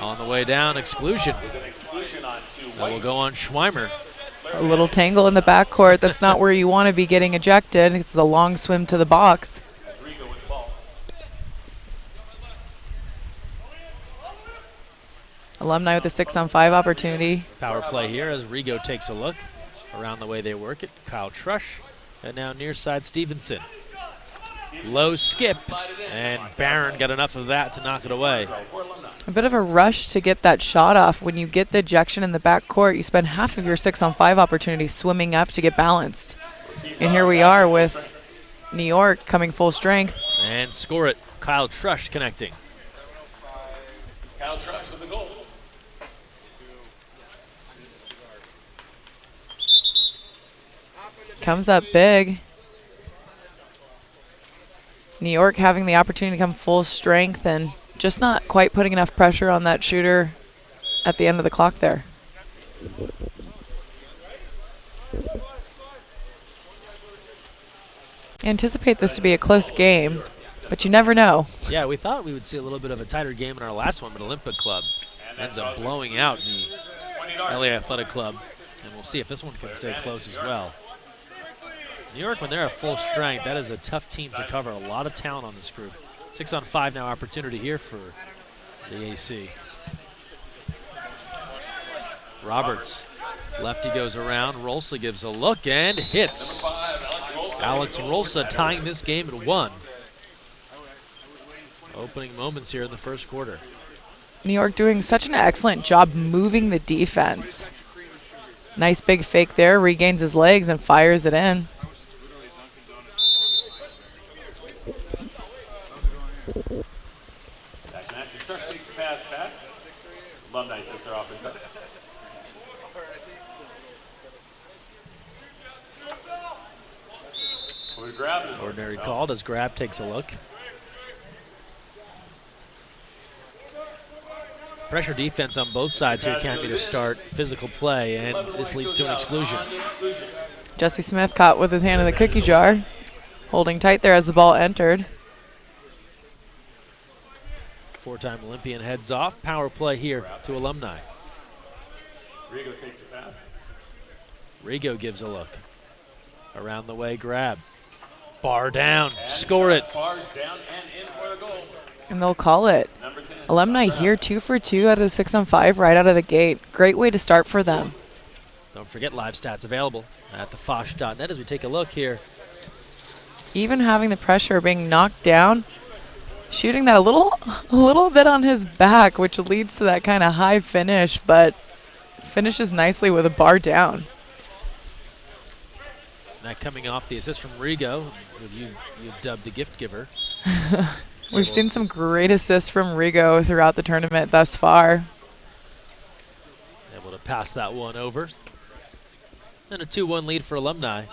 On the way down, exclusion. That will go on Schweimer. A little tangle in the backcourt. That's not where you want to be getting ejected. It's a long swim to the box. Alumni with a 6-on-5 opportunity. Power play here as Rigo takes a look. Around the way they work it, Kyle Trush. And now near side Stevenson. Low skip, and Barron got enough of that to knock it away. A bit of a rush to get that shot off. When you get the ejection in the backcourt, you spend half of your 6-on-5 opportunity swimming up to get balanced. And here we are with New York coming full strength. And score it. Kyle Trush connecting. Kyle Trush with the goal. Comes up big. New York having the opportunity to come full strength and just not quite putting enough pressure on that shooter at the end of the clock there. Anticipate this to be a close game, but you never know. Yeah, we thought we would see a little bit of a tighter game in our last one, but Olympic Club ends up blowing out the LA Athletic Club, and we'll see if this one can stay close as well. New York, when they're at full strength, that is a tough team to cover. A lot of talent on this group. 6-on-5 now opportunity here for the AC. Roberts, lefty goes around. Rolsa gives a look and hits. Alex Rolsa tying this game at 1. Opening moments here in the first quarter. New York doing such an excellent job moving the defense. Nice big fake there, regains his legs and fires it in. Alumni sets their offense up. Ordinary call as Grab takes a look. Pressure defense on both sides here can be to start physical play, and this leads to an exclusion. Jesse Smith caught with his hand in the cookie jar, holding tight there as the ball entered. 4-time Olympian heads off. Power play here to Alumni. Rigo takes a pass. Rigo gives a look. Around the way, Grab. Bar down, score it. Bars down and in for the goal. And they'll call it. Alumni here 2 for 2 out of the 6-on-5 right out of the gate. Great way to start for them. Don't forget live stats available at thefosh.net as we take a look here. Even having the pressure, being knocked down, shooting that a little bit on his back, which leads to that kind of high finish, but finishes nicely with a bar down. That coming off the assist from Rigo, who you dubbed the gift giver. We've seen some great assists from Rigo throughout the tournament thus far. Able to pass that one over. And a 2-1 lead for Alumni.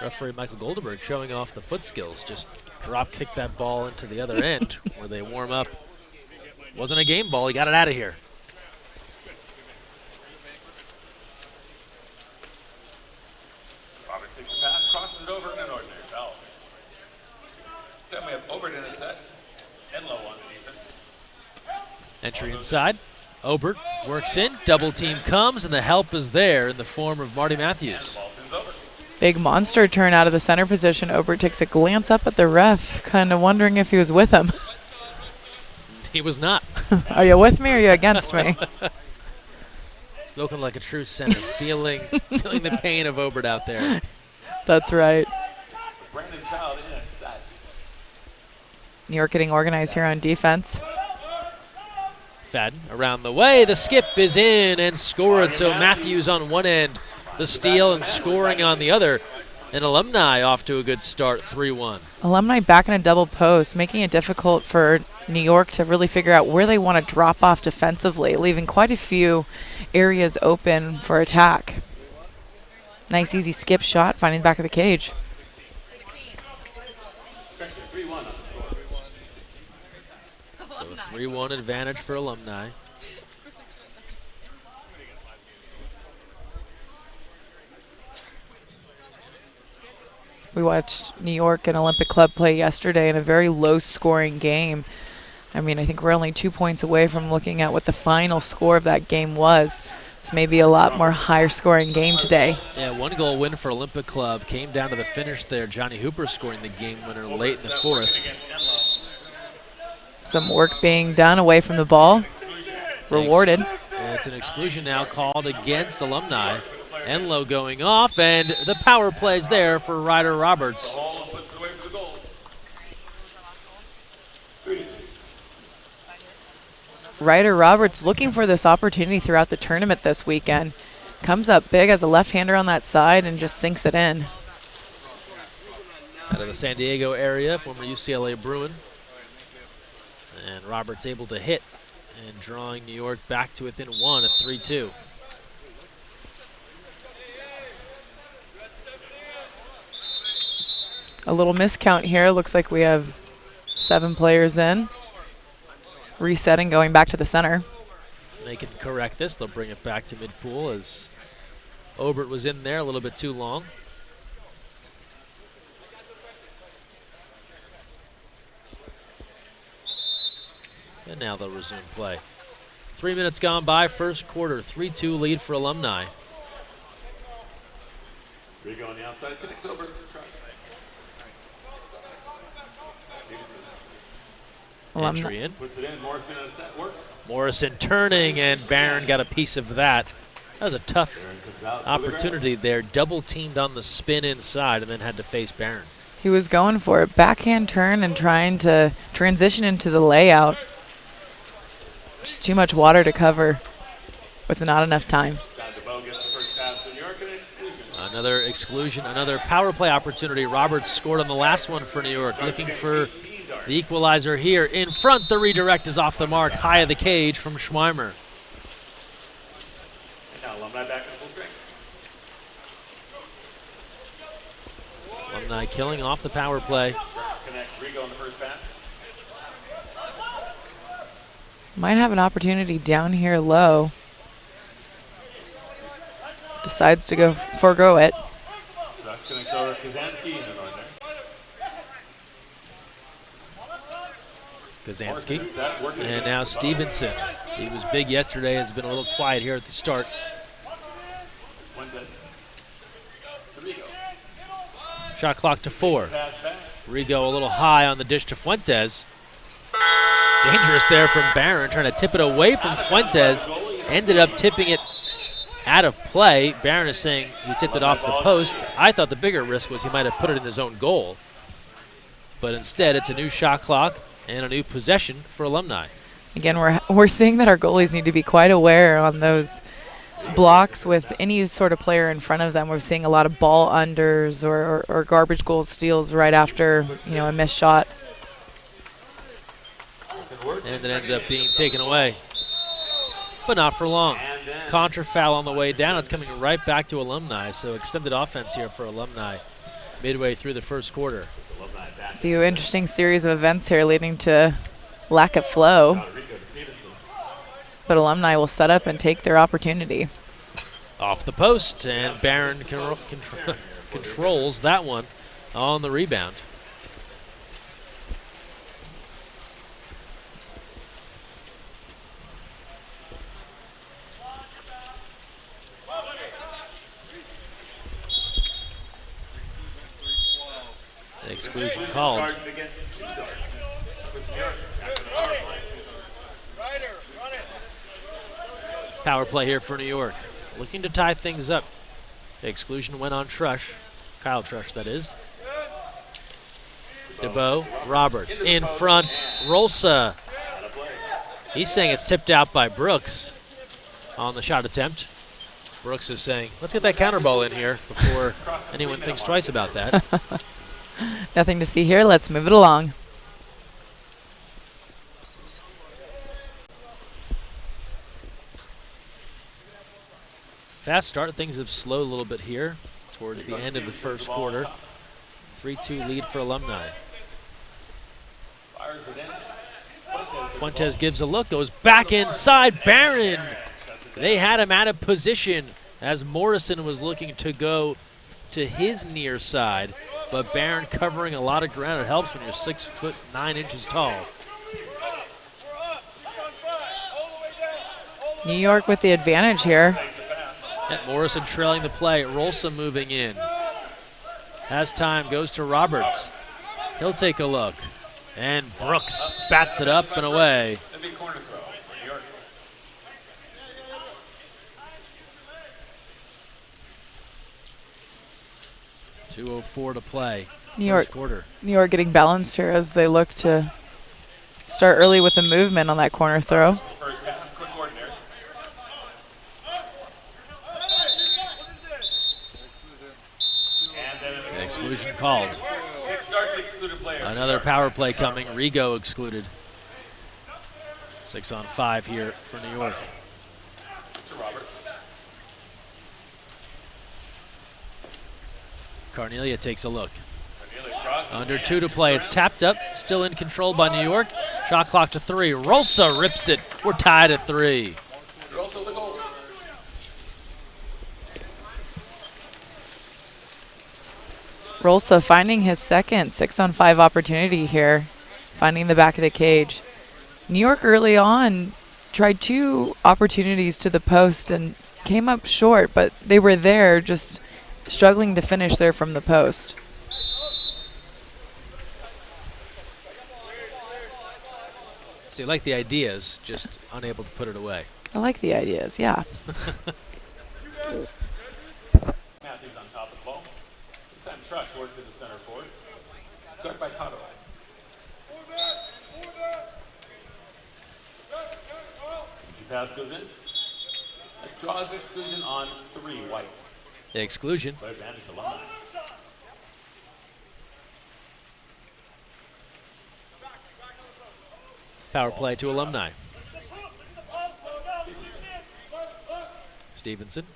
Referee Michael Goldenberg showing off the foot skills. Just drop kick that ball into the other end where they warm up. Wasn't a game ball, he got it out of here. Roberts takes the pass, crosses it over, and an ordinary foul. Then we have Overton at set, and low on the defense. Entry inside. Obert works in, double team comes, and the help is there in the form of Marty Matthews. Big monster turn out of the center position. Obert takes a glance up at the ref, kind of wondering if he was with him. He was not. Are you with me or are you against me? Spoken like a true center, feeling the pain of Obert out there. That's right. Brandon Child in at set. New York getting organized here on defense. Fadden around the way, the skip is in and scored. So Matthews on one end, the steal and scoring on the other. And Alumni off to a good start, 3-1. Alumni back in a double post, making it difficult for New York to really figure out where they want to drop off defensively, leaving quite a few areas open for attack. Nice easy skip shot, finding the back of the cage. So a 3-1 advantage for Alumni. We watched New York and Olympic Club play yesterday in a very low-scoring game. I mean, I think we're only 2 points away from looking at what the final score of that game was. It's maybe a lot more higher scoring game today. Yeah, 1-goal win for Olympic Club. Came down to the finish there. Johnny Hooper scoring the game winner late in the 4th. Some work being done away from the ball. Rewarded. It's an exclusion now called against Alumni. Enlow going off, and the power plays there for Ryder Roberts. Ryder Roberts looking for this opportunity throughout the tournament this weekend. Comes up big as a left-hander on that side and just sinks it in. Out of the San Diego area, former UCLA Bruin. And Roberts able to hit and drawing New York back to within 1 at 3-2. A little miscount here. Looks like we have 7 players in. Resetting, going back to the center. They can correct this. They'll bring it back to mid-pool as Obert was in there a little bit too long. And now they'll resume play. 3 minutes gone by, first quarter, 3-2 lead for Alumni. Rigo on the outside, connects over. Entry in. Puts it in, Morrison on the set, works. Morrison turning, and Barron got a piece of that. That was a tough opportunity there. Double teamed on the spin inside and then had to face Barron. He was going for it. Backhand turn and trying to transition into the layout. Just too much water to cover with not enough time. Another exclusion, another power play opportunity. Roberts scored on the last one for New York. Looking for the equalizer here. In front, the redirect is off the mark. High of the cage from Schweimer. And now Alumni back in full strength. Alumni killing off the power play. Connects Rigo on the first pass. Might have an opportunity down here low. Decides to go forego it. Ducks connects over Kazansky and on there. Kazansky. And now Stevenson. He was big yesterday, has been a little quiet here at the start. Shot clock to 4. Rigo a little high on the dish to Fuentes. Dangerous there from Barron, trying to tip it away from Fuentes. Ended up tipping it out of play. Barron is saying he tipped it off the post. I thought the bigger risk was he might have put it in his own goal. But instead, it's a new shot clock and a new possession for Alumni. Again, we're seeing that our goalies need to be quite aware on those blocks with any sort of player in front of them. We're seeing a lot of ball unders or garbage goal steals right after, a missed shot. And it ends up being taken away, but not for long. Contra foul on the way down. It's coming right back to Alumni, so extended offense here for Alumni midway through the first quarter. A few interesting series of events here leading to lack of flow, but Alumni will set up and take their opportunity. Off the post, and Barron controls that one on the rebound. Exclusion called. Power play here for New York. Looking to tie things up. The exclusion went on Trush. Kyle Trush, that is. DeBow, Roberts in front. Rolsa. He's saying it's tipped out by Brooks on the shot attempt. Brooks is saying, let's get that counter ball in here before anyone thinks twice about that. Nothing to see here. Let's move it along. Fast start. Things have slowed a little bit here towards the end of the first quarter. 3-2 lead for Alumni. Fuentes gives a look, goes back inside. Barron. They had him out of position as Morrison was looking to go to his near side. But Barron covering a lot of ground. It helps when you're 6'9" tall. New York with the advantage here. And Morrison trailing the play. Rolsa moving in. Has time, goes to Roberts. He'll take a look. And Brooks bats it up and away. 2:04 to play. First quarter. New York getting balanced here as they look to start early with the movement on that corner throw. Exclusion called. Another power play coming. Rigo excluded. 6-on-5 here for New York. Carnelia takes a look. Under 2 to play. It's tapped up. Still in control by New York. Shot clock to 3. Rolsa rips it. We're tied at 3. Rolsa finding his second 6-on-5 opportunity here, finding the back of the cage. New York early on tried 2 opportunities to the post and came up short, but they were there, just struggling to finish there from the post. So you like the ideas, just unable to put it away. I like the ideas, yeah. Matthews on top of the ball. This time Trush towards to the center forward. Guard by Cotto. Pass goes in. That draws exclusion on 3, White. The exclusion. By advantage, Alumni. Power play to Alumni. Stevenson.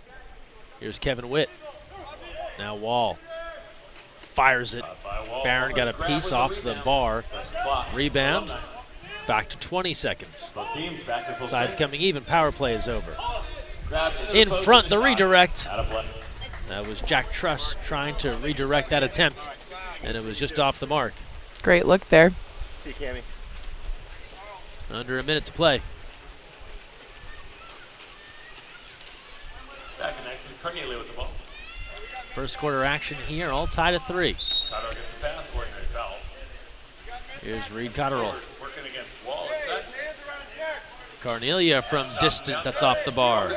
Here's Kevin Witt. Now Wall. Fires it. Barron got a piece off the bar. Rebound. Back to 20 seconds. Sides coming even. Power play is over. In front, the redirect. That was Jack Truss trying to redirect that attempt, and it was just off the mark. Great look there. See you, Cammy. Under a minute to play. Back next to Carnelia with the ball. First quarter action here, all tied at 3. Cotto gets the pass, ordinary foul. Here's Reed Cotterill. Working against Wall. Carnelia from distance, that's off the bar.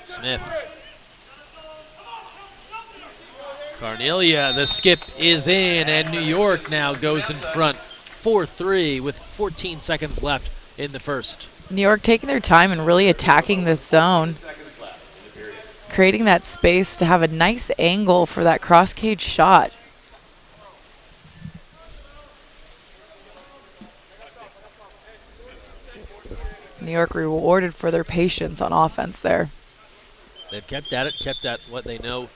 Smith. Carnelia, the skip is in, and New York now goes in front 4-3 with 14 seconds left in the first. New York taking their time and really attacking this zone, creating that space to have a nice angle for that cross cage shot. New York rewarded for their patience on offense there. They've kept at it, kept at what they know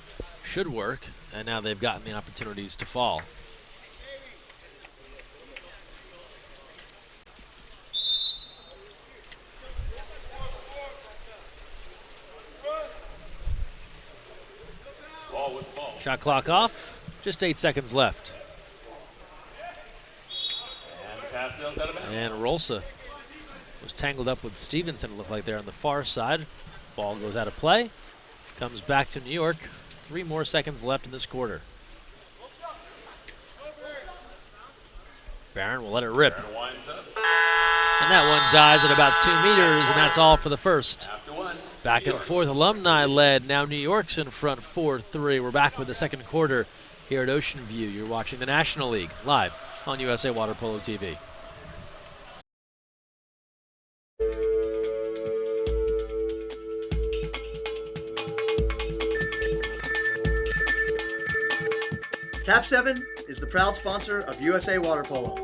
should work, and now they've gotten the opportunities to fall. Shot clock off, just 8 seconds left. And Rolsa was tangled up with Stevenson, it looked like there on the far side. Ball goes out of play, comes back to New York. 3 more seconds left in this quarter. Barron will let it rip. And that one dies at about 2 meters, and that's all for the first. Back and forth, Alumni led. Now New York's in front 4-3. We're back with the second quarter here at Ocean View. You're watching the National League live on USA Water Polo TV. Cap 7 is the proud sponsor of USA Water Polo.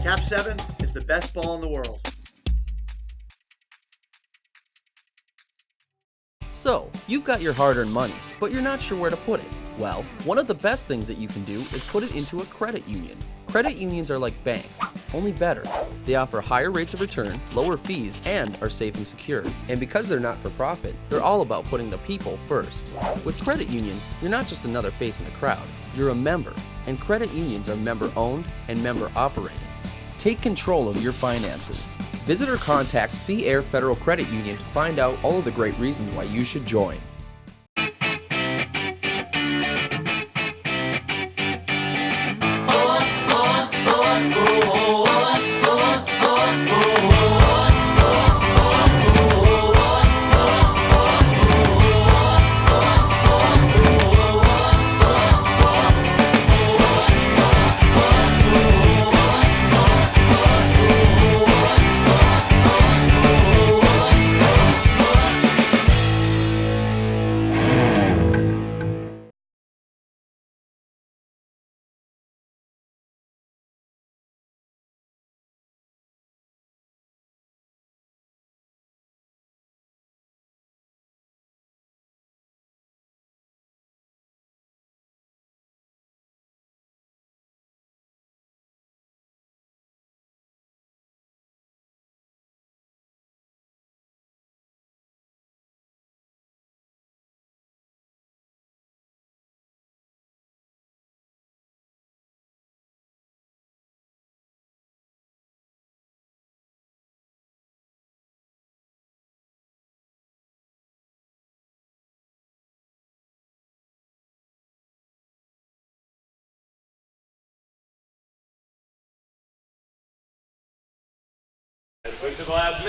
Cap 7 is the best ball in the world. So, you've got your hard-earned money, but you're not sure where to put it. Well, one of the best things that you can do is put it into a credit union. Credit unions are like banks, only better. They offer higher rates of return, lower fees, and are safe and secure. And because they're not for profit, they're all about putting the people first. With credit unions, you're not just another face in the crowd, you're a member. And credit unions are member-owned and member-operated. Take control of your finances. Visit or contact Sea Air Federal Credit Union to find out all of the great reasons why you should join.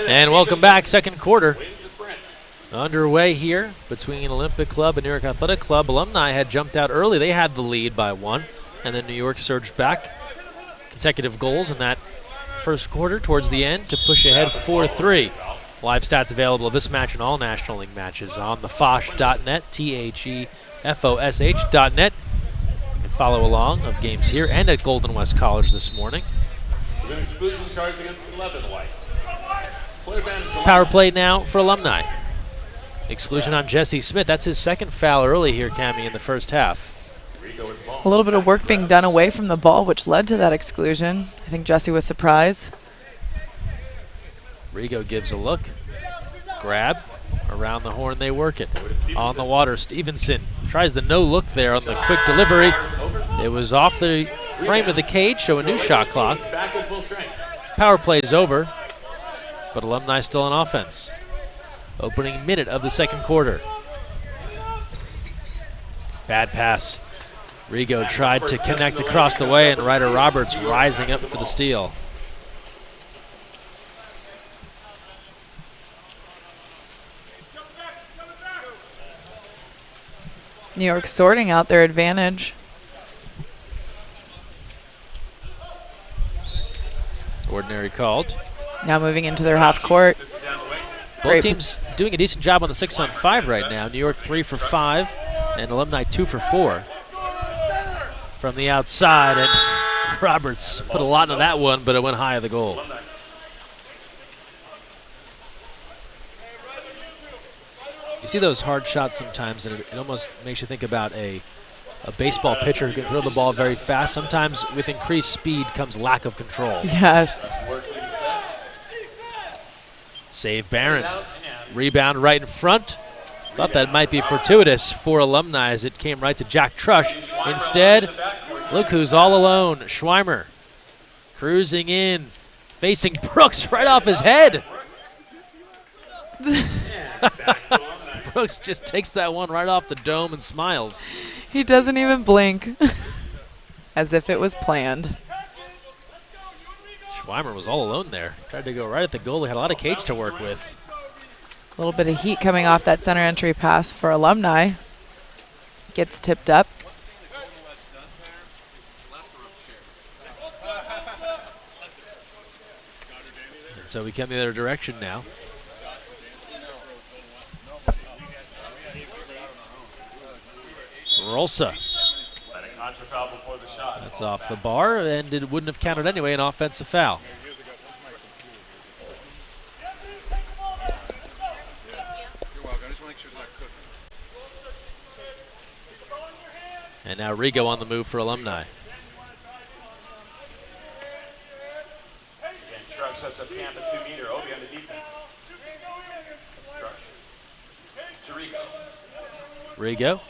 And welcome back, second quarter. Underway here between Olympic Club and New York Athletic Club. Alumni had jumped out early. They had the lead by 1, and then New York surged back. Consecutive goals in that first quarter towards the end to push ahead 4-3. Live stats available of this match and all National League matches on thefosh.net, THEFOSH.net. You can follow along of games here and at Golden West College this morning. Exclusion charge against 11 white. Power play now for Alumni. Exclusion on Jesse Smith. That's his second foul early here, Cammie, in the first half. A little bit of work being done away from the ball, which led to that exclusion. I think Jesse was surprised. Rigo gives a look. Grab. Around the horn they work it. On the water, Stevenson tries the no-look there on the quick delivery. It was off the frame of the cage, so a new shot clock. Power play is over, but Alumni still on offense. Opening minute of the second quarter. Bad pass. Rigo tried to connect across the way, and Ryder Roberts rising up for the steal. New York sorting out their advantage. Ordinary called. Now moving into their half court. Both teams doing a decent job on the 6-on-5 right now. New York 3 for 5 and Alumni 2 for 4. From the outside, and Roberts put a lot into that one, but it went high of the goal. You see those hard shots sometimes, and it almost makes you think about a baseball pitcher who can throw the ball very fast. Sometimes with increased speed comes lack of control. Yes. Save Barron. Rebound right in front. Thought that might be fortuitous for Alumni as it came right to Jack Trush. Instead, look who's all alone. Schweimer cruising in, facing Brooks right off his head. Brooks just takes that one right off the dome and smiles. He doesn't even blink, as if it was planned. Schweimer was all alone there. Tried to go right at the goal. He had a lot of cage to work with. A little bit of heat coming off that center entry pass for Alumni. Gets tipped up. And so we come the other direction now. Rolsa. That's off the bar, and it wouldn't have counted anyway, an offensive foul. And now Rigo on the move for Alumni. And Trush sets up camp at 2 meter. Obi on the defense. That's Trush. To Rigo. Rigo.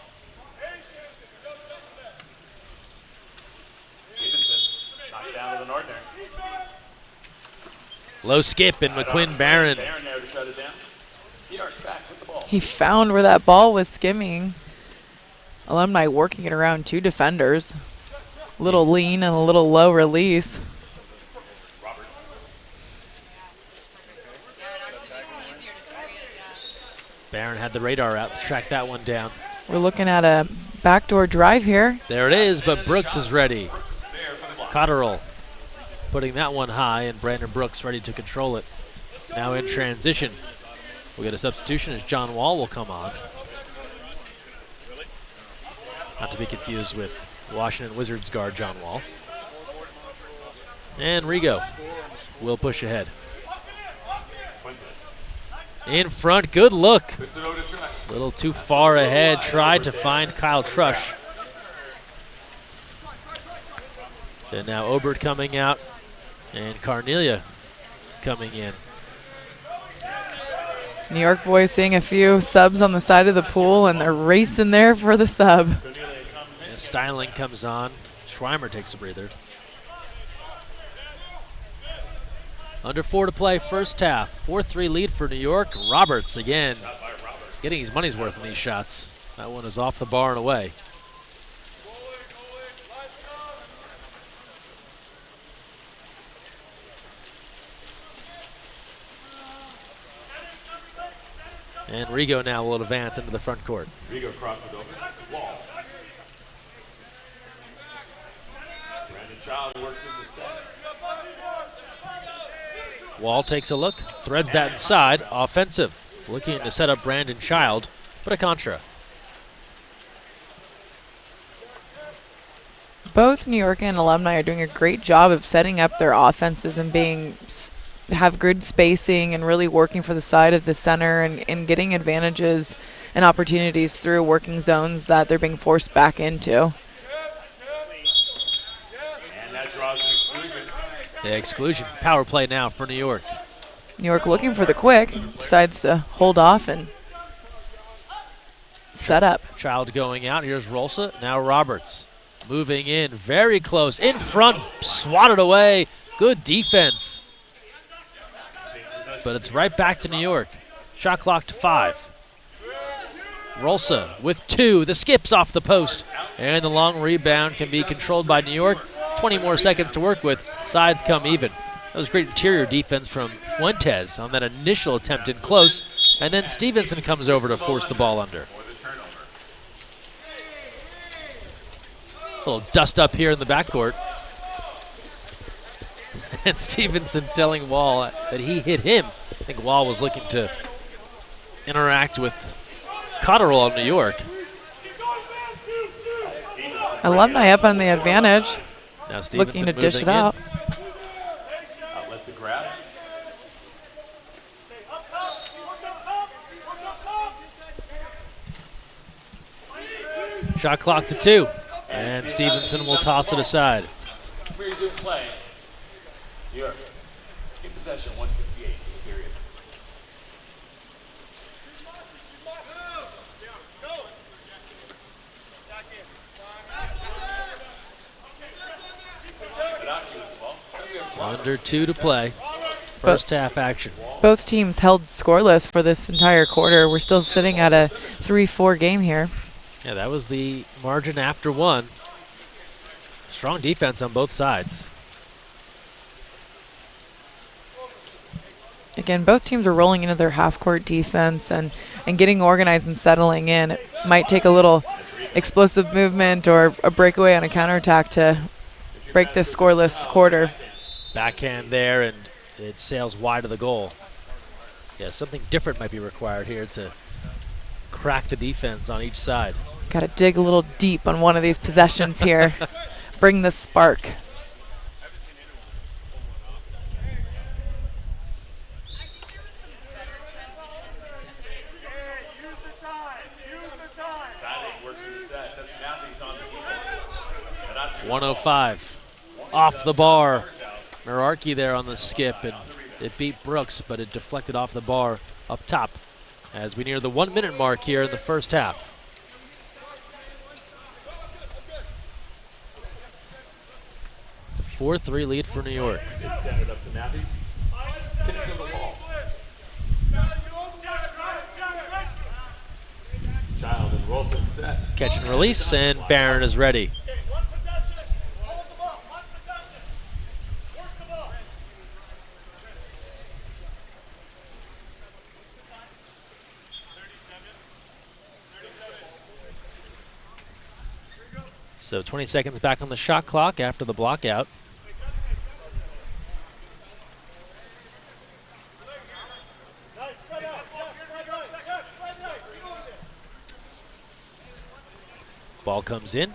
Stevenson knocked down with an ordinary. Low skip and McQuinn Barron. Barron there to shut it down. York back with the ball. He found where that ball was skimming. Alumni working it around 2 defenders. A little lean and a little low release. Barron had the radar out to track that one down. We're looking at a backdoor drive here. There it is, but Brooks is ready. Cotterill putting that one high, and Brandon Brooks ready to control it. Now in transition. We'll get a substitution as John Wall will come on. Not to be confused with Washington Wizards guard John Wall. And Rigo will push ahead. In front, good look. A little too far ahead, tried to find Kyle Trush. And now Obert coming out and Carnelia coming in. New York boys seeing a few subs on the side of the pool, and they're racing there for the sub. And Styling comes on. Schweimer takes a breather. Under 4 to play, first half. 4-3 lead for New York. Roberts again. He's getting his money's worth in these shots. That one is off the bar and away. And Rigo now will advance into the front court. Rigo crosses over. Wall. Brandon Child works in the set. Wall takes a look, threads that inside. Offensive. Looking to set up Brandon Child, but a contra. Both New York and Alumni are doing a great job of setting up their offenses and have good spacing and really working for the side of the center and getting advantages and opportunities through working zones that they're being forced back into. And that draws an exclusion. The exclusion. Power play now for New York. New York looking for the quick, decides to hold off and set up. Child going out. Here's Rolsa. Now Roberts moving in. Very close. In front. Swatted away. Good defense. But it's right back to New York. Shot clock to 5. Rolsa with 2. The skips off the post. And the long rebound can be controlled by New York. 20 more seconds to work with. Sides come even. That was great interior defense from Fuentes on that initial attempt in close. And then Stevenson comes over to force the ball under. A little dust up here in the backcourt. And Stevenson telling Wall that he hit him. I think Wall was looking to interact with Cotterill of New York. Alumni up on the advantage. Now Stevenson looking to dish it moving in. out. Outlets the grab. Shot clock to 2. And Stevenson will toss it aside. Resume play. New York in possession, 158 in the period. Under 2 to play. First half action. Both teams held scoreless for this entire quarter. We're still sitting at a 3-4 game here. Yeah, that was the margin after 1. Strong defense on both sides. Again, both teams are rolling into their half-court defense and getting organized and settling in. It might take a little explosive movement or a breakaway on a counterattack to break this scoreless quarter. Backhand there, and it sails wide of the goal. Yeah, something different might be required here to crack the defense on each side. Got to dig a little deep on one of these possessions here. Bring the spark. Works in the set. That's Matthews on the defense. 105 off the bar. Merarkey there on the skip, and it beat Brooks, but it deflected off the bar up top as we near the 1 minute mark here in the first half. It's a 4-3 lead for New York. It's centered up to Matthews. Finish on the wall. Child and Wilson set. Catch and release, and Barron is ready. So 20 seconds back on the shot clock after the block out. Ball comes in,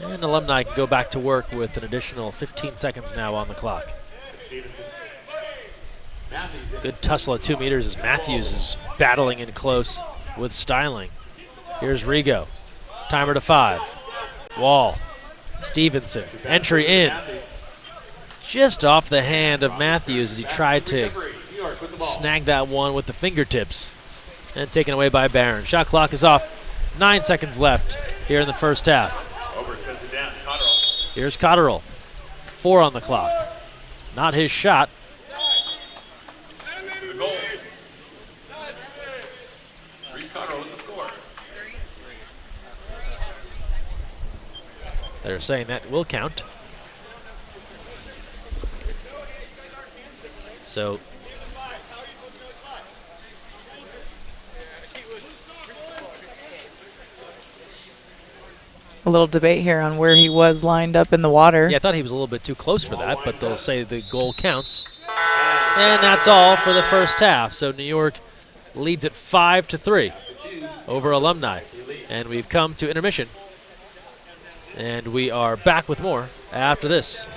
and Alumni can go back to work with an additional 15 seconds now on the clock. Good tussle at 2 meters as Matthews is battling in close with Styling. Here's Rigo. Timer to 5. Wall. Stevenson. Entry in. Just off the hand of Matthews as he tried to snag that one with the fingertips. And taken away by Barron. Shot clock is off. 9 seconds left here in the first half. Here's Cotterill. 4 on the clock. Not his shot. They're saying that will count. So a little debate here on where he was lined up in the water. yeah, I thought he was a little bit too close for that, but they'll say the goal counts. And that's all for the first half. So New York leads at 5-3 over Alumni. And we've come to intermission. And we are back with more after this.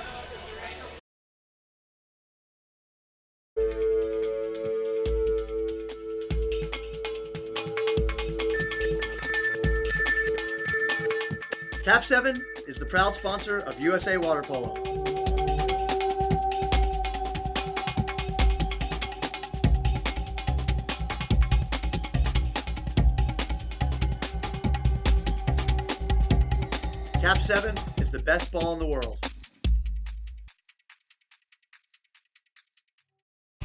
Cap 7 is the proud sponsor of USA Water Polo. Cap 7 is the best ball in the world.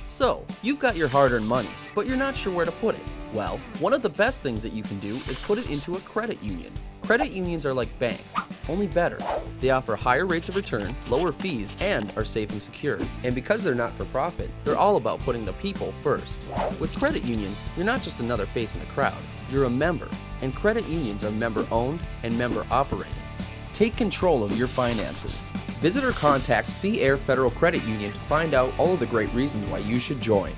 So, you've got your hard-earned money, but you're not sure where to put it. Well, one of the best things that you can do is put it into a credit union. Credit unions are like banks, only better. They offer higher rates of return, lower fees, and are safe and secure. And because they're not for profit, they're all about putting the people first. With credit unions, you're not just another face in the crowd, you're a member. And credit unions are member-owned and member-operated. Take control of your finances. Visit or contact Sea Air Federal Credit Union to find out all of the great reasons why you should join.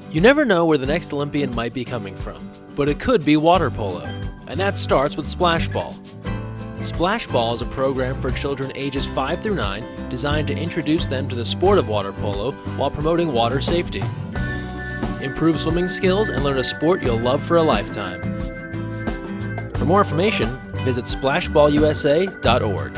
You never know where the next Olympian might be coming from, but it could be water polo, and that starts with Splash Ball. Splash Ball is a program for children ages 5 through 9 designed to introduce them to the sport of water polo while promoting water safety. Improve swimming skills and learn a sport you'll love for a lifetime. For more information, visit splashballusa.org.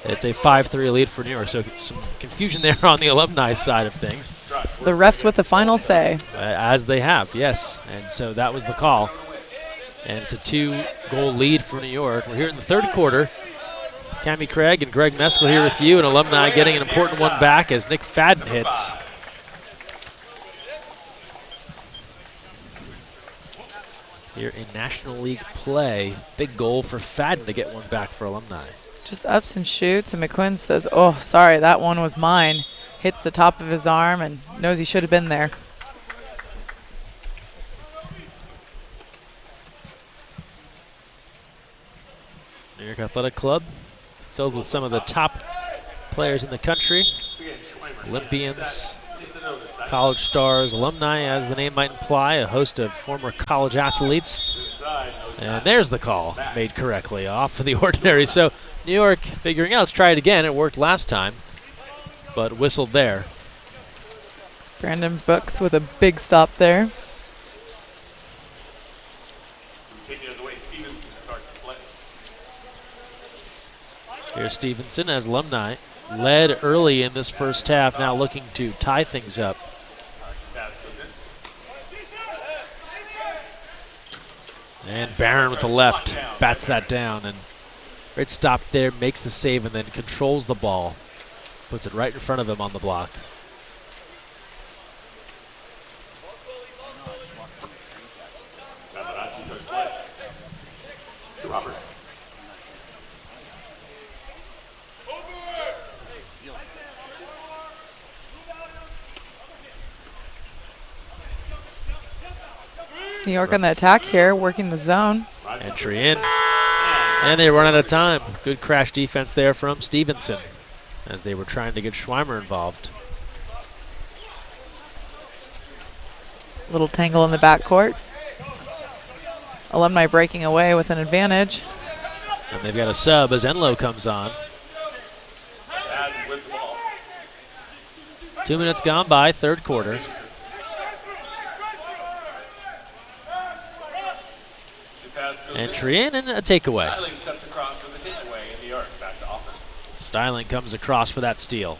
It's a 5-3 lead for New York, so some confusion there on the Alumni side of things. The refs with the final say. As they have, yes. And so that was the call. And it's a 2-goal lead for New York. We're here in the third quarter. Cammie Craig and Greg Meskel here with you, and Alumni getting an important one back as Nick Fadden hits. Here in National League play, big goal for Fadden to get one back for Alumni. Just ups and shoots, and McQuinn says, oh, sorry, that one was mine. Hits the top of his arm and knows he should have been there. New York Athletic Club, filled with some of the top players in the country. Olympians, college stars, alumni, as the name might imply, a host of former college athletes. And there's the call, made correctly off of the ordinary. So New York figuring out, let's try it again. It worked last time, but whistled there. Brandon Brooks with a big stop there. Here's Stevenson as Alumni led early in this first half, now looking to tie things up. And Barron with the left bats that down, and great stop there, makes the save, and then controls the ball. Puts it right in front of him on the block. New York on the attack here, working the zone. Entry in, and they run out of time. Good crash defense there from Stevenson as they were trying to get Schweimer involved. Little tangle in the backcourt. Alumni breaking away with an advantage. And they've got a sub as Enlow comes on. 2 minutes gone by, third quarter. Entry in and a takeaway. Styling comes across for that steal.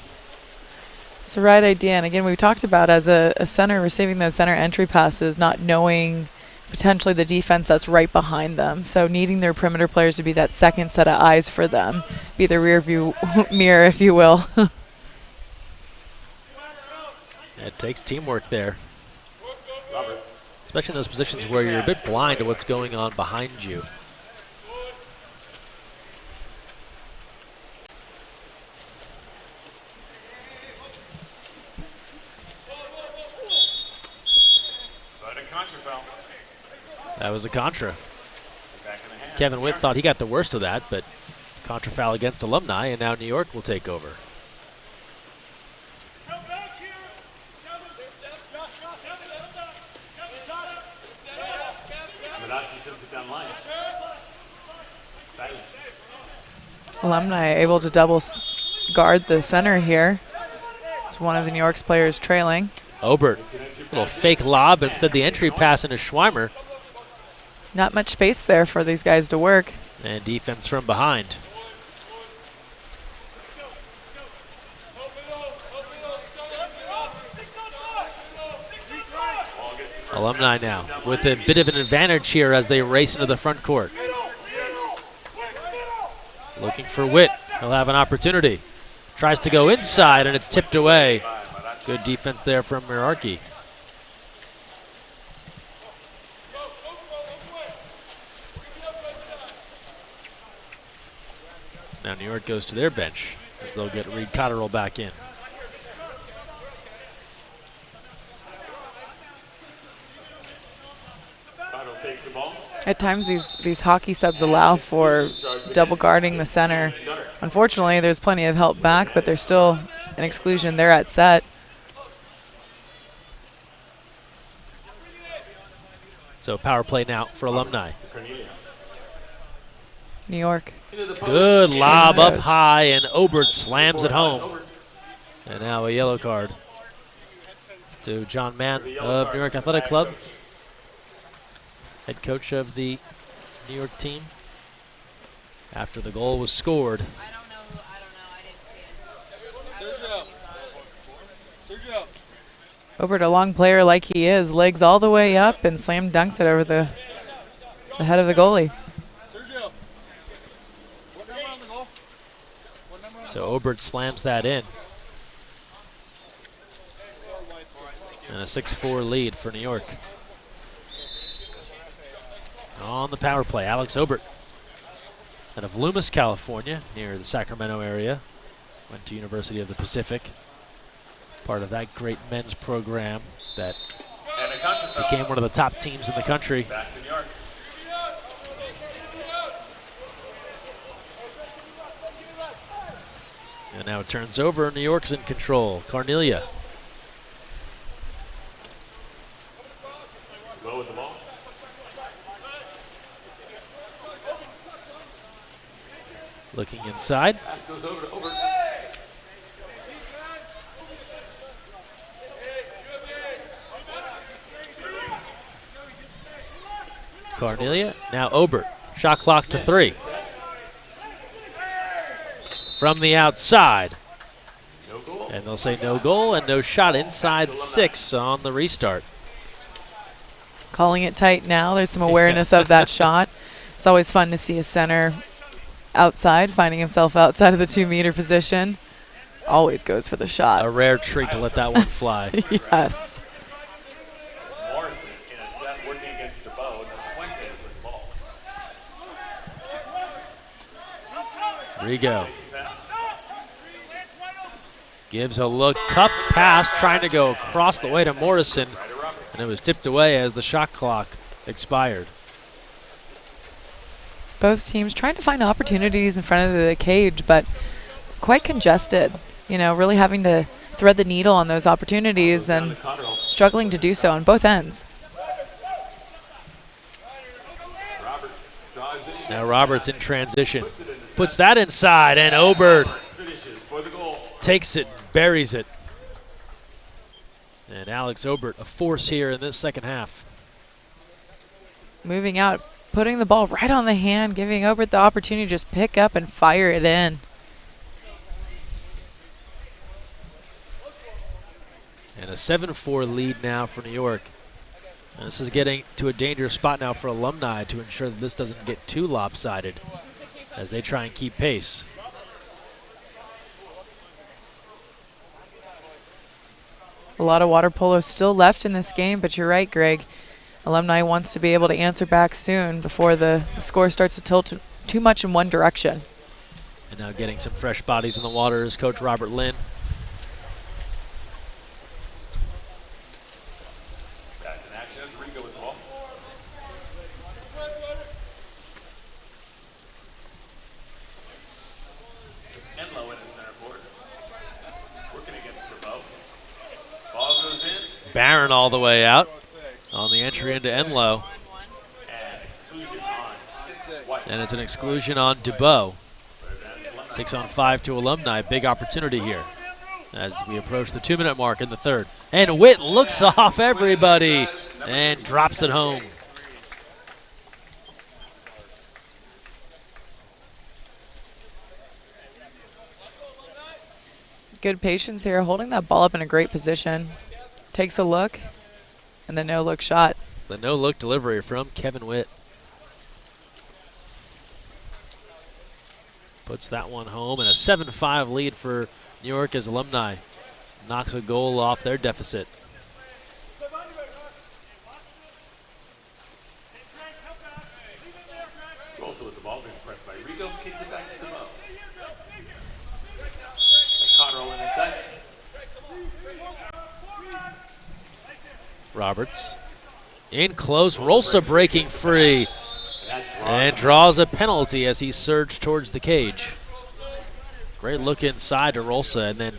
It's the right idea. And again, we talked about as a center receiving those center entry passes, not knowing potentially the defense that's right behind them. So needing their perimeter players to be that second set of eyes for them, be the rear view mirror, if you will. It takes teamwork there, especially in those positions where you're a bit blind to what's going on behind you. That was a contra. Kevin Witt thought he got the worst of that, but contra foul against Alumni, and now New York will take over. Alumni able to double guard the center here. It's one of the New York's players trailing. Obert, little fake lob, instead the entry pass into Schweimer. Not much space there for these guys to work. And defense from behind. Alumni now with a bit of an advantage here as they race into the front court. Looking for Witt. He'll have an opportunity. Tries to go inside, and it's tipped away. Good defense there from Merarkey. Now New York goes to their bench as they'll get Reed Cotterill back in. At times these hockey subs allow for double guarding the center. Unfortunately, there's plenty of help back, but there's still an exclusion there at set. So power play now for Alumni. New York. Good lob up high, and Obert slams it home. And now a yellow card to John Mann of New York Athletic Club, head coach of the New York team, after the goal was scored. Obert, a long player like he is, legs all the way up and slam dunks it over the head of the goalie. So Obert slams that in. And a 6-4 lead for New York. On the power play, Alex Obert, out of Loomis, California, near the Sacramento area. Went to University of the Pacific. Part of that great men's program that became one of the top teams in the country. Back to New York. And now it turns over. New York's in control. Carnelia. Go with the ball. Looking inside. Pass goes over to Obert. Carnelia. Now Obert. Shot clock to 3. From the outside. No goal. And they'll say no goal and no shot inside 6 on the restart. Calling it tight now. There's some awareness of that shot. It's always fun to see a center outside, finding himself outside of the 2-meter position. Always goes for the shot. A rare treat to let that one fly. Yes. Morrison in a set working against DeBow. Fuentes with the ball. Rigo gives a look. Tough pass trying to go across the way to Morrison. And it was tipped away as the shot clock expired. Both teams trying to find opportunities in front of the cage, but quite congested. You know, really having to thread the needle on those opportunities and struggling to do so on both ends. Now Roberts in transition. Puts that inside, and Obert takes it, buries it. And Alex Obert, a force here in this second half. Moving out, putting the ball right on the hand, giving Obert the opportunity to just pick up and fire it in. And a 7-4 lead now for New York. And this is getting to a dangerous spot now for Alumni to ensure that this doesn't get too lopsided as they try and keep pace. A lot of water polo still left in this game, but you're right, Greg. Alumni wants to be able to answer back soon before the score starts to tilt too much in one direction. And now getting some fresh bodies in the water is Coach Robert Lynn. Back in action as Rigo with the ball. Enlow in the center court. Working against DeBow. Ball goes in. Barron all the way out on the entry into Enlow. And exclusion on White. And it's an exclusion on DeBow. 6-on-5 to Alumni. Big opportunity here as we approach the 2-minute mark in the third. And Witt looks off everybody and drops it home. Good patience here, holding that ball up in a great position. Takes a look, and the no-look shot. The no-look delivery from Kevin Witt. Puts that one home, and a 7-5 lead for New York as Alumni knocks a goal off their deficit. Also with the ball being pressed by Rigo, kicks it back to DeBow. Conroe in inside. Roberts in close, Rolsa breaking free and draws a penalty as he surged towards the cage. Great look inside to Rolsa, and then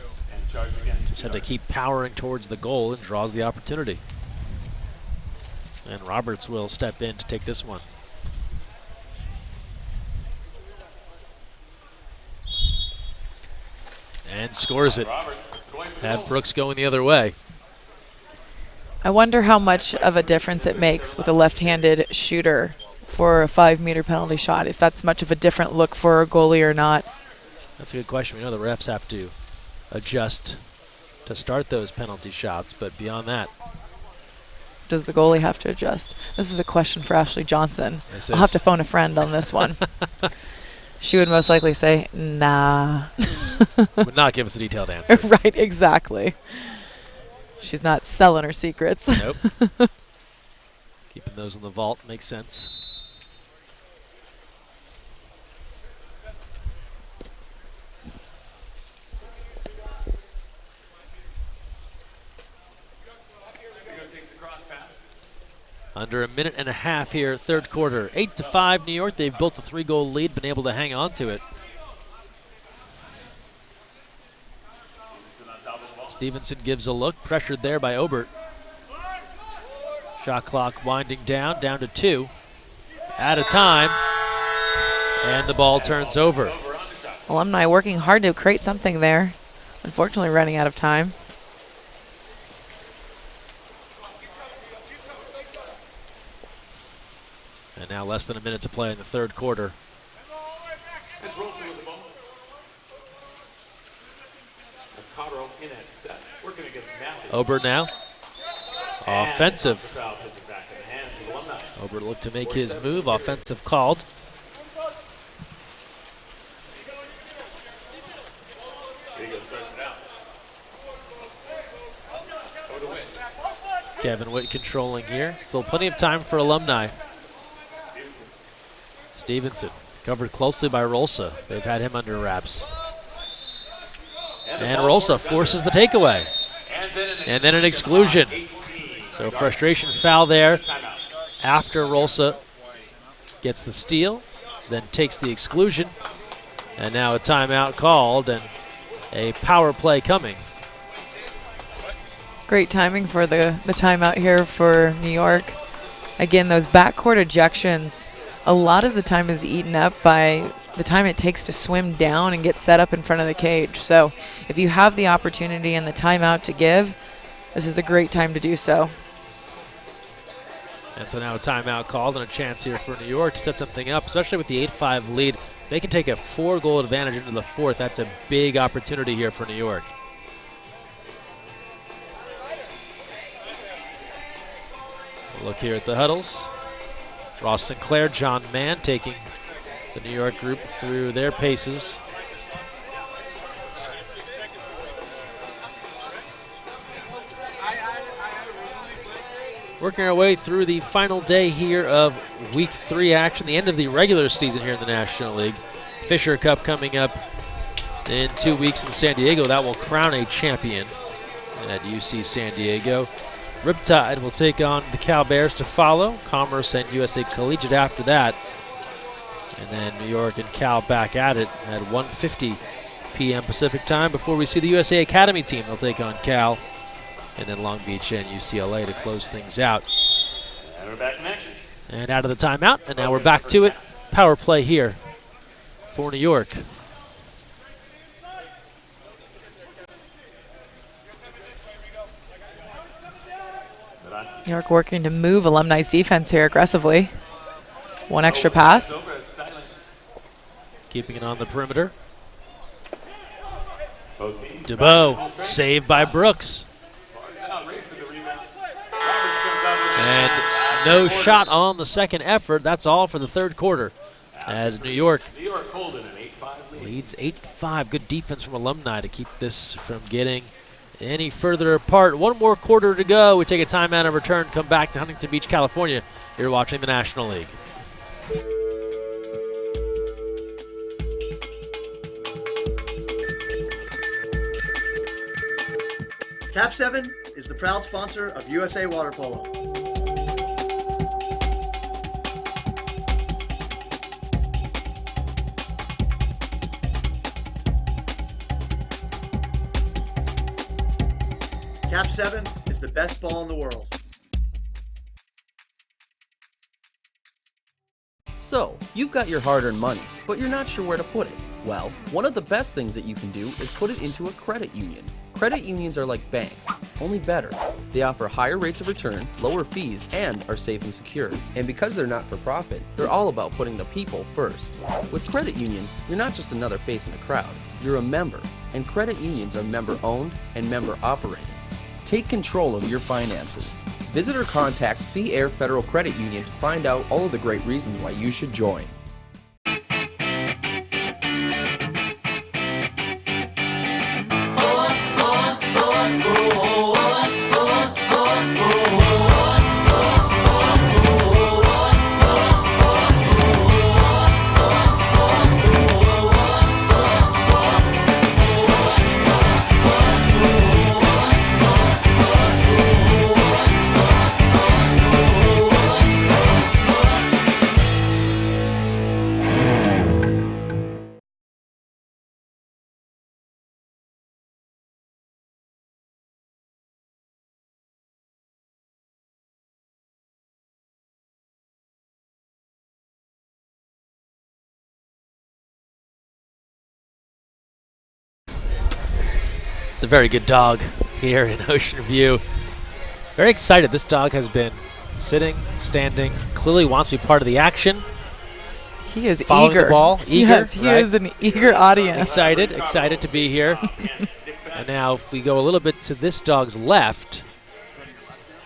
just had to keep powering towards the goal and draws the opportunity. And Roberts will step in to take this one. And scores it. Had Brooks going the other way. I wonder how much of a difference it makes with a left-handed shooter for a 5-meter penalty shot, if that's much of a different look for a goalie or not. That's a good question. We know the refs have to adjust to start those penalty shots, but beyond that, Does the goalie have to adjust? This is a question for Ashley Johnson. this I'll have is- to phone a friend on this one. She would most likely say, nah. would not give us a detailed answer. Right, exactly. She's not selling her secrets. Nope. Keeping those in the vault makes sense. Under a minute and a half here, third quarter. 8-5 New York. They've built a 3-goal lead, been able to hang on to it. Stevenson gives a look, pressured there by Obert. Shot clock winding down to 2. Out of time, and the ball turns over. Alumni working hard to create something there. Unfortunately, running out of time. And now less than a minute to play in the third quarter. Obert now. Offensive. Obert looked to make his move. Offensive called. Kevin Witt controlling here. Still plenty of time for Alumni. Stevenson covered closely by Rolsa. They've had him under wraps. And Rolsa forces the takeaway. And then an exclusion. So frustration foul there after Rolsa gets the steal, then takes the exclusion. And now a timeout called and a power play coming. Great timing for the timeout here for New York. Again, those backcourt ejections, a lot of the time is eaten up by the time it takes to swim down and get set up in front of the cage. So if you have the opportunity and the timeout to give, this is a great time to do so. And so now a timeout called and a chance here for New York to set something up, especially with the 8-5 lead. If they can take a 4-goal advantage into the fourth, that's a big opportunity here for New York. So look here at the huddles. Ross Sinclair, John Mann taking the New York group through their paces. Working our way through the final day here of Week 3 action, the end of the regular season here in the National League. Fisher Cup coming up in 2 weeks in San Diego. That will crown a champion at UC San Diego. Riptide will take on the Cal Bears to follow. Commerce and USA Collegiate after that. And then New York and Cal back at it at 1:50 p.m. Pacific time before we see the USA Academy team. They'll take on Cal. And then Long Beach and UCLA to close things out. And we're back in action. And out of the timeout, and now we're back to it. Power play here for New York. New York working to move Alumni's defense here aggressively. One extra pass. Keeping it on the perimeter. DeBow, saved by Brooks. And no shot on the second effort. That's all for the third quarter as New York leads 8-5. Good defense from Alumni to keep this from getting any further apart. One more quarter to go. We take a timeout and return. Come back to Huntington Beach, California. You're watching the National League. Cap 7 is the proud sponsor of USA Water Polo. Cap 7 is the best ball in the world. So, you've got your hard-earned money, but you're not sure where to put it. Well, one of the best things that you can do is put it into a credit union. Credit unions are like banks, only better. They offer higher rates of return, lower fees, and are safe and secure. And because they're not for profit, they're all about putting the people first. With credit unions, you're not just another face in the crowd, you're a member. And credit unions are member-owned and member-operated. Take control of your finances. Visit or contact Sea Air Federal Credit Union to find out all of the great reasons why you should join. It's a very good dog here in Ocean View. Very excited. This dog has been sitting, standing, clearly wants to be part of the action. He is following eager. the ball, eager. Yes, he is an eager audience. Excited to be here. And now if we go a little bit to this dog's left,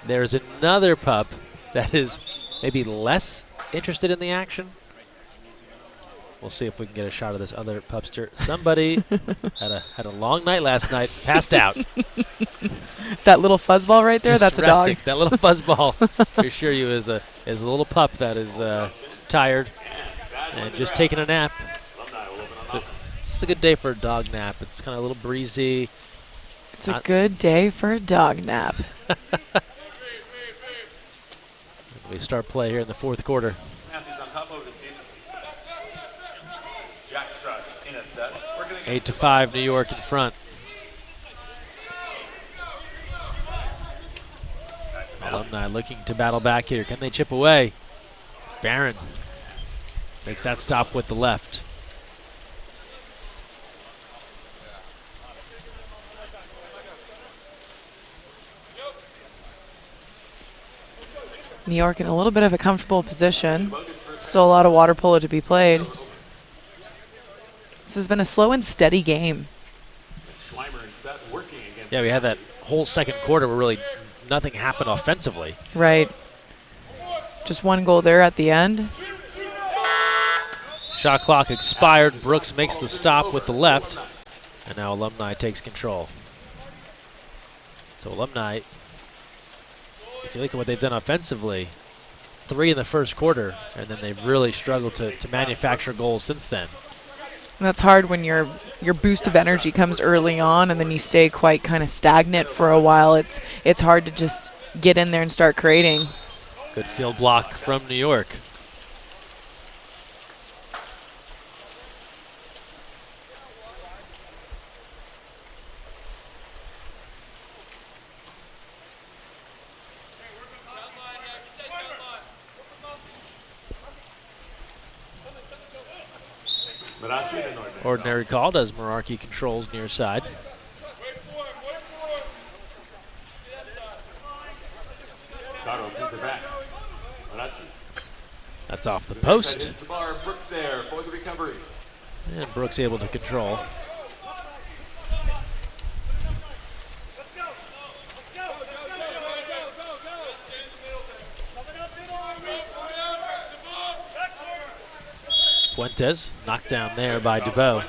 there's another pup that is maybe less interested in the action. We'll see if we can get a shot of this other pupster. Somebody had a long night last night, passed out. That little fuzzball right there, that's resting. a dog. That little fuzzball, I assure you, is a little pup that is tired and just taking a nap. It's a good day for a dog nap. It's kind of a little breezy. It's a good day for a dog nap. We start play here in the fourth quarter. 8-5, New York in front. Alumni looking to battle back here. Can they chip away? Barron makes that stop with the left. New York in a little bit of a comfortable position. Still a lot of water polo to be played. This has been a slow and steady game. Yeah, we had that whole second quarter where really nothing happened offensively. Right. Just one goal there at the end. Shot clock expired. Brooks makes the stop with the left. And now Alumni takes control. So Alumni, if you look at what they've done offensively, 3 in the first quarter, and then they've really struggled to manufacture goals since then. And that's hard when your boost of energy comes early on and then you stay quite kind of stagnant for a while. It's hard to just get in there and start creating. Good field block from New York. Ordinary called as Merarkey controls near side. That's off the post. And Brooks able to control. Fuentes knocked down there by Dubois.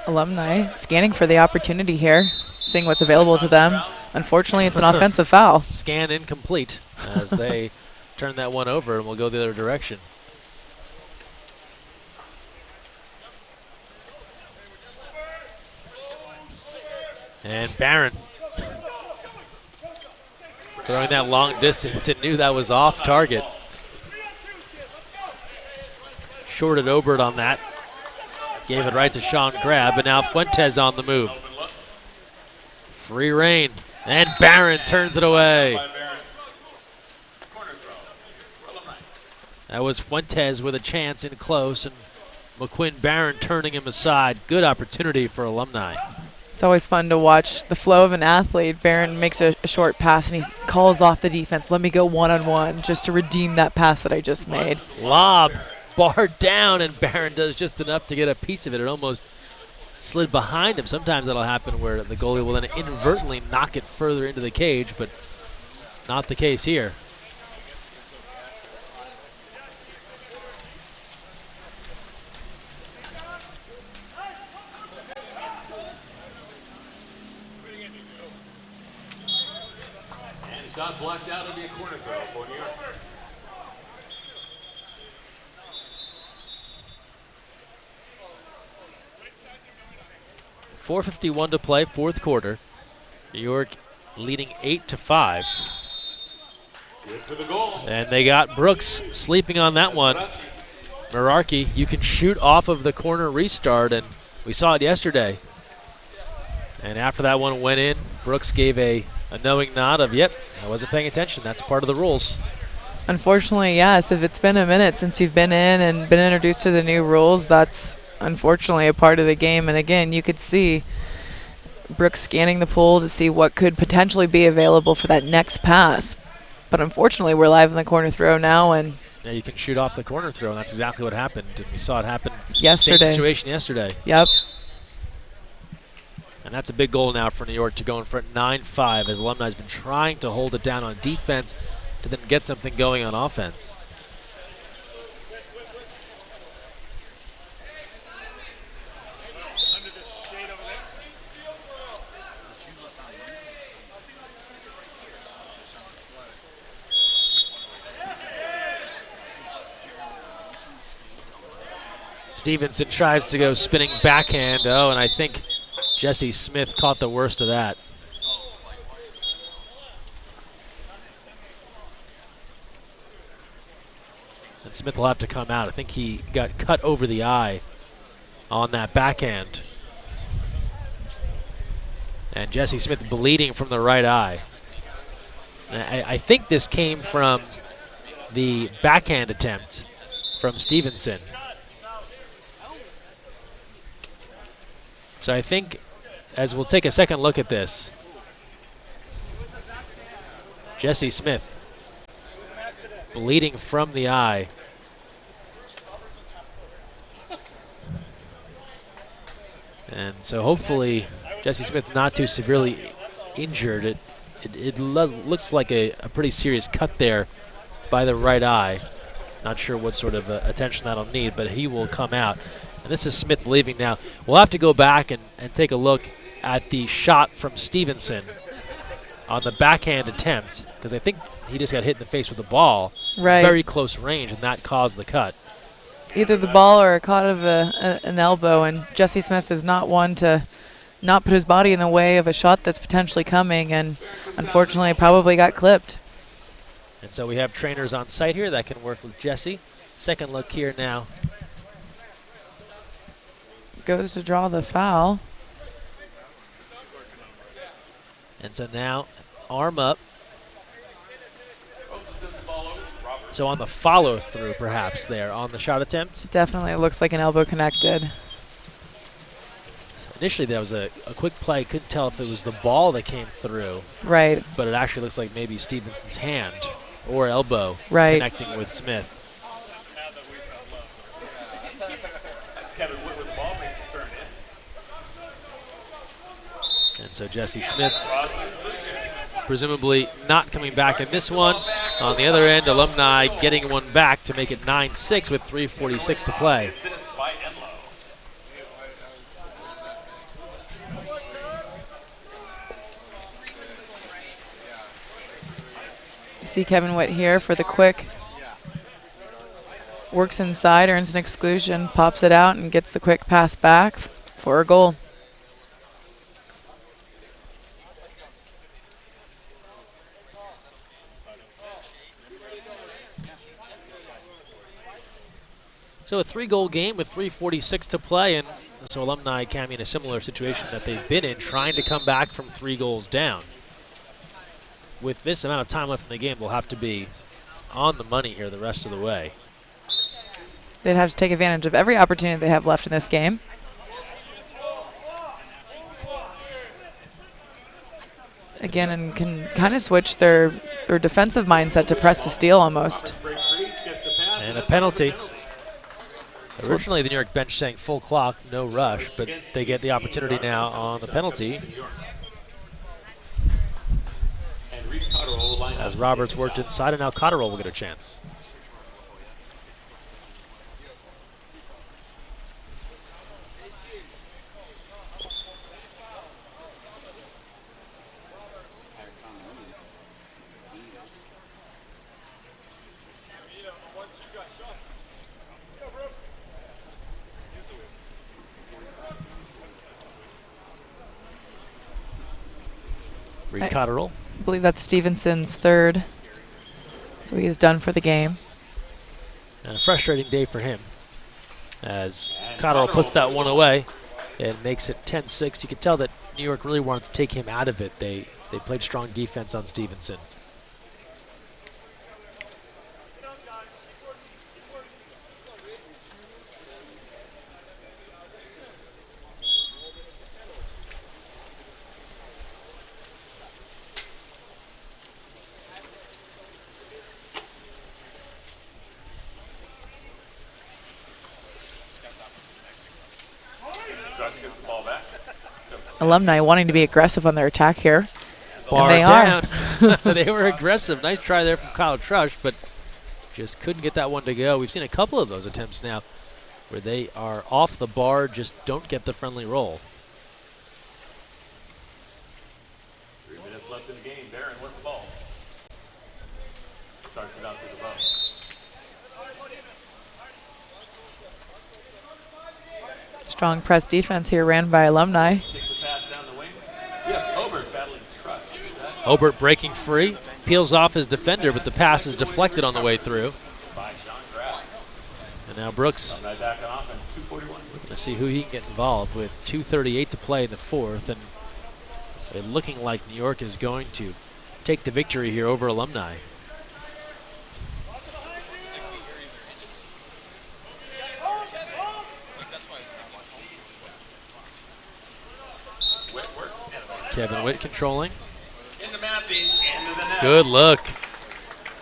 Alumni scanning for the opportunity here, seeing what's available to them. Unfortunately, it's an offensive foul. Scan incomplete as they turn that one over and we'll go the other direction. And Barron throwing that long distance and knew that was off target. Shorted Obert on that. Gave it right to Sean Grab, but now Fuentes on the move. Free reign, and Barron turns it away. That was Fuentes with a chance in close, and McQuinn Barron turning him aside. Good opportunity for Alumni. It's always fun to watch the flow of an athlete. Barron makes a short pass, and he calls off the defense. Let me go one-on-one just to redeem that pass that I just made. Lob, barred down, and Barron does just enough to get a piece of it. It almost slid behind him. Sometimes that'll happen where the goalie will then inadvertently knock it further into the cage, but not the case here. Shot blocked out, it'll be a corner throw for New York. .451 to play, fourth quarter. New York leading 8-5. Good for the goal. And they got Brooks sleeping on that one. Merarkey, you can shoot off of the corner restart, and we saw it yesterday. And after that one went in, Brooks gave a knowing nod of, yep, I wasn't paying attention. That's part of the rules. Unfortunately, yes. If it's been a minute since you've been in and been introduced to the new rules, that's unfortunately a part of the game. And again, you could see Brooks scanning the pool to see what could potentially be available for that next pass. But unfortunately, we're live in the corner throw now, and yeah, you can shoot off the corner throw, and that's exactly what happened. And we saw it happen yesterday. Same situation yesterday. Yep. And that's a big goal now for New York to go in front 9-5, as Alumni's been trying to hold it down on defense to then get something going on offense. Stevenson tries to go spinning backhand. Oh, and I think Jesse Smith caught the worst of that. And Smith will have to come out. I think he got cut over the eye on that backhand. And Jesse Smith bleeding from the right eye. I think this came from the backhand attempt from Stevenson. So I think, as we'll take a second look at this, Jesse Smith bleeding from the eye. And so hopefully Jesse Smith not too severely injured. It looks like a pretty serious cut there by the right eye. Not sure what sort of attention that'll need, but he will come out. And this is Smith leaving now. We'll have to go back and take a look at the shot from Stevenson on the backhand attempt, because I think he just got hit in the face with the ball. Right. Very close range, and that caused the cut. Either the ball or a cut of an elbow, and Jesse Smith is not one to not put his body in the way of a shot that's potentially coming, and unfortunately probably got clipped. And so we have trainers on site here that can work with Jesse. Second look here now. Goes to draw the foul. And so now, arm up. So on the follow through, perhaps there on the shot attempt. Definitely looks like an elbow connected. So initially there was a quick play. Couldn't tell if it was the ball that came through. Right. But it actually looks like maybe Stevenson's hand or elbow connecting with Smith. And so Jesse Smith presumably not coming back in this one. On the other end, Alumni getting one back to make it 9-6 with 3:46 to play. You see Kevin Witt here for the quick. Works inside, earns an exclusion, pops it out, and gets the quick pass back for a goal. So a 3-goal game with 3:46 to play, and so Alumni can be in a similar situation that they've been in, trying to come back from 3 goals down. With this amount of time left in the game, they'll have to be on the money here the rest of the way. They'd have to take advantage of every opportunity they have left in this game. again and can kind of switch their defensive mindset to press to steal almost. And a penalty. Originally, the New York bench saying full clock, no rush, but they get the opportunity now on the penalty. As Roberts worked inside, and now Cotterill will get a chance. Reed Cotterill. I believe that's Stevenson's third. So he is done for the game. And a frustrating day for him as Cotterill puts that one away and makes it 10-6. You could tell that New York really wanted to take him out of it. They played strong defense on Stevenson. Alumni wanting to be aggressive on their attack here. Bar and they down. are. They were aggressive. Nice try there from Kyle Trush, but just couldn't get that one to go. We've seen a couple of those attempts now where they are off the bar, just don't get the friendly roll. 3 minutes left in the game. Barron wants the ball. Starts it out through the ball. Strong press defense here ran by Alumni. Obert breaking free, peels off his defender, but the pass is deflected on the way through. And now Brooks looking to see who he can get involved with. 2:38 to play in the fourth, and it looking like New York is going to take the victory here over Alumni. Kevin Witt controlling. Good look.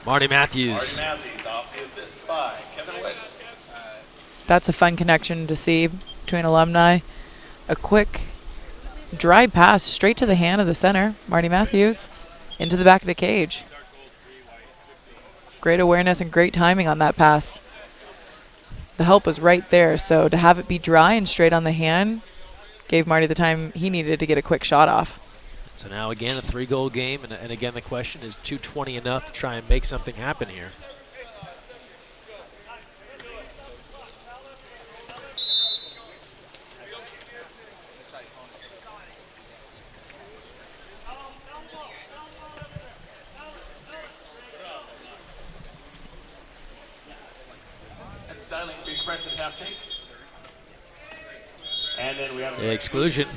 Marty Matthews. That's a fun connection to see between Alumni. A quick drive pass straight to the hand of the center, Marty Matthews, into the back of the cage. Great awareness and great timing on that pass. The help was right there, so to have it be dry and straight on the hand gave Marty the time he needed to get a quick shot off. So now again a 3-goal game, and again the question is 2:20 enough to try and make something happen here? And Styling being pressed at half take. And then we have The exclusion.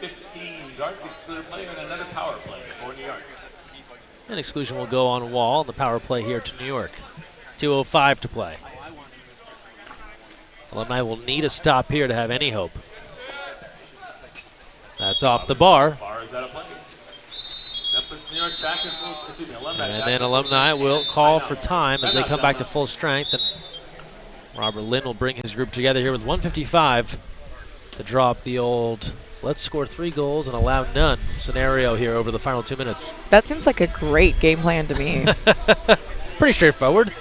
15 Dark excluded player and another power play for New York. And exclusion will go on Wall, the power play here to New York. 2:05 to play. Alumni will need a stop here to have any hope. That's off the bar. Bar is out of play. That puts New York back in full, excuse me, Alumni. And then Alumni will call for time as they come back to full strength. And Robert Lynn will bring his group together here with 1:55 to draw up the old let's score 3 goals and allow none scenario here over the final 2 minutes. That seems like a great game plan to me. Pretty straightforward.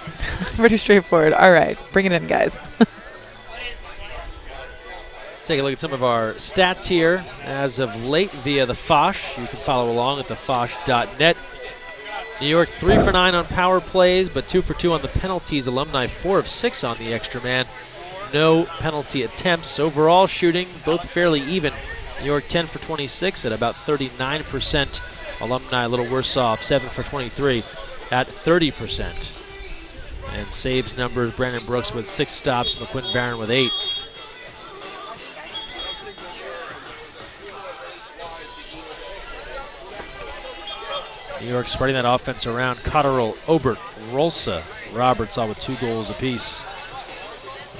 Pretty straightforward. All right, bring it in, guys. Let's take a look at some of our stats here as of late via the Foch. You can follow along at thefoch.net. New York 3 for 9 on power plays, but 2 for 2 on the penalties. Alumni 4 of 6 on the extra man. No penalty attempts. Overall shooting, both fairly even. New York 10 for 26 at about 39%. Alumni a little worse off, 7 for 23 at 30%. And saves numbers, Brandon Brooks with 6 stops, McQuinn Barron with 8. New York spreading that offense around. Cotterill, Obert, Rolsa, Roberts all with 2 goals apiece.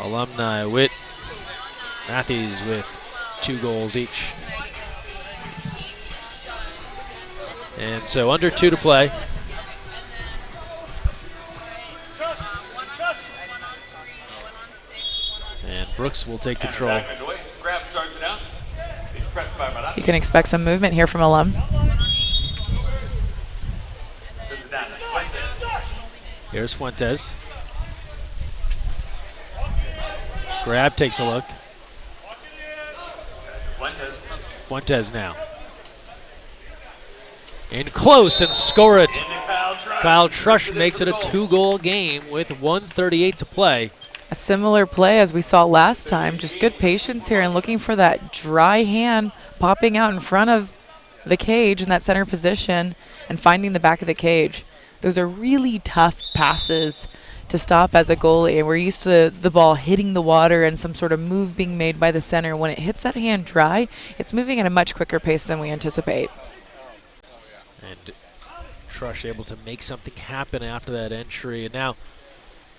Alumni, Witt, Matthews with 2 goals each. And so under 2 to play. And Brooks will take control. Grab starts it out. You can expect some movement here from Alum. Here's Fuentes. Grab takes a look. Fuentes now. In close and score it. Kyle Trush makes it a 2-goal game with 1:38 to play. A similar play as we saw last time. Just good patience here and looking for that dry hand popping out in front of the cage in that center position and finding the back of the cage. Those are really tough passes to stop as a goalie, and we're used to the ball hitting the water and some sort of move being made by the center. When it hits that hand dry, it's moving at a much quicker pace than we anticipate. And Trush able to make something happen after that entry. And now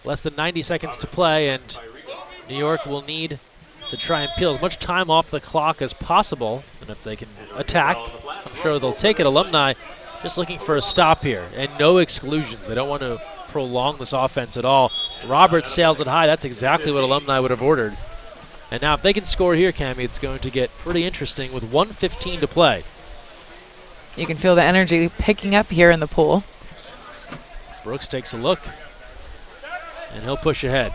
less than 90 seconds to play, and New York will need to try and peel as much time off the clock as possible. And if they can attack, I'm sure they'll take it. Alumni just looking for a stop here, and no exclusions. They don't want to prolong this offense at all. Roberts sails it high. That's exactly what Alumni would have ordered. And now if they can score here, Cammie, it's going to get pretty interesting with 1:15 to play. You can feel the energy picking up here in the pool. Brooks takes a look, and he'll push ahead.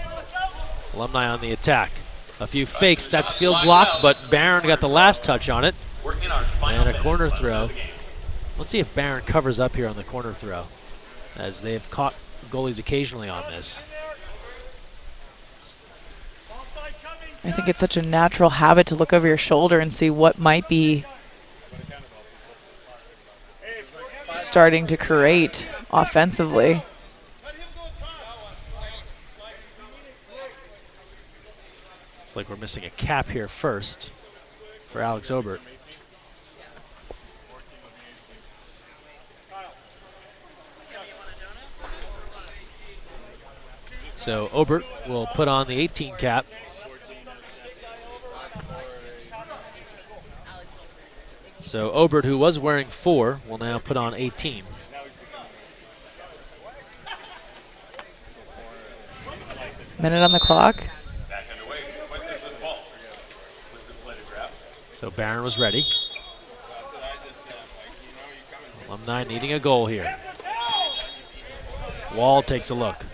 Alumni on the attack. A few fakes. That's field blocked, but Barron got the last touch on it. And a corner throw. Let's see if Barron covers up here on the corner throw, as they've caught goalies occasionally on this. I think it's such a natural habit to look over your shoulder and see what might be starting to create offensively. It's like we're missing a cap here first for Alex Obert. So Obert will put on the 18 cap. So Obert, who was wearing 4, will now put on 18. Minute on the clock. So Barron was ready. Alumni needing a goal here. Wall takes a look.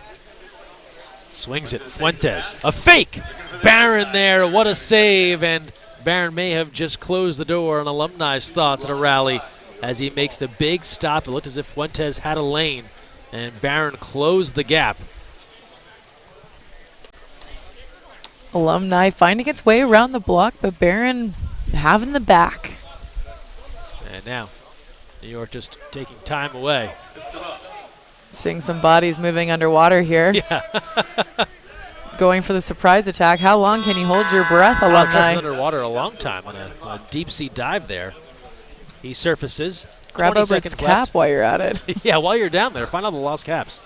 Swings it, Fuentes, a fake! Barron there, what a save, and Barron may have just closed the door on Alumni's thoughts at a rally as he makes the big stop. It looked as if Fuentes had a lane, and Barron closed the gap. Alumni finding its way around the block, but Barron having the back. And now, New York just taking time away. Seeing some bodies moving underwater here. Yeah. Going for the surprise attack. How long can you hold your breath, Alumni? Underwater a long time on a deep sea dive there. He surfaces. Grab Obert's cap while you're at it. Yeah, while you're down there, find out the lost caps.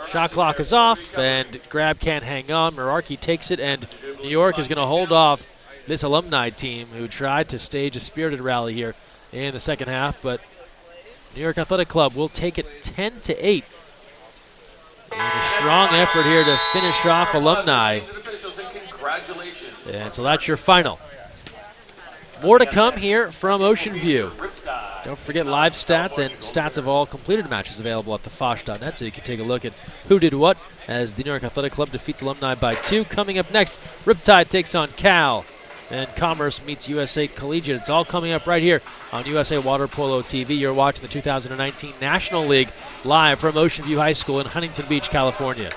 Shot clock is off, and Grab can't hang on. Merarkey takes it, and New York is going to hold off this Alumni team who tried to stage a spirited rally here in the second half, but New York Athletic Club will take it 10-8. And a strong effort here to finish off Alumni. And so that's your final. More to come here from Ocean View. Don't forget live stats and stats of all completed matches available at thefosh.net, so you can take a look at who did what as the New York Athletic Club defeats Alumni by 2. Coming up next, Riptide takes on Cal, and Commerce meets USA Collegiate. It's all coming up right here on USA Water Polo TV. You're watching the 2019 National League live from Ocean View High School in Huntington Beach, California.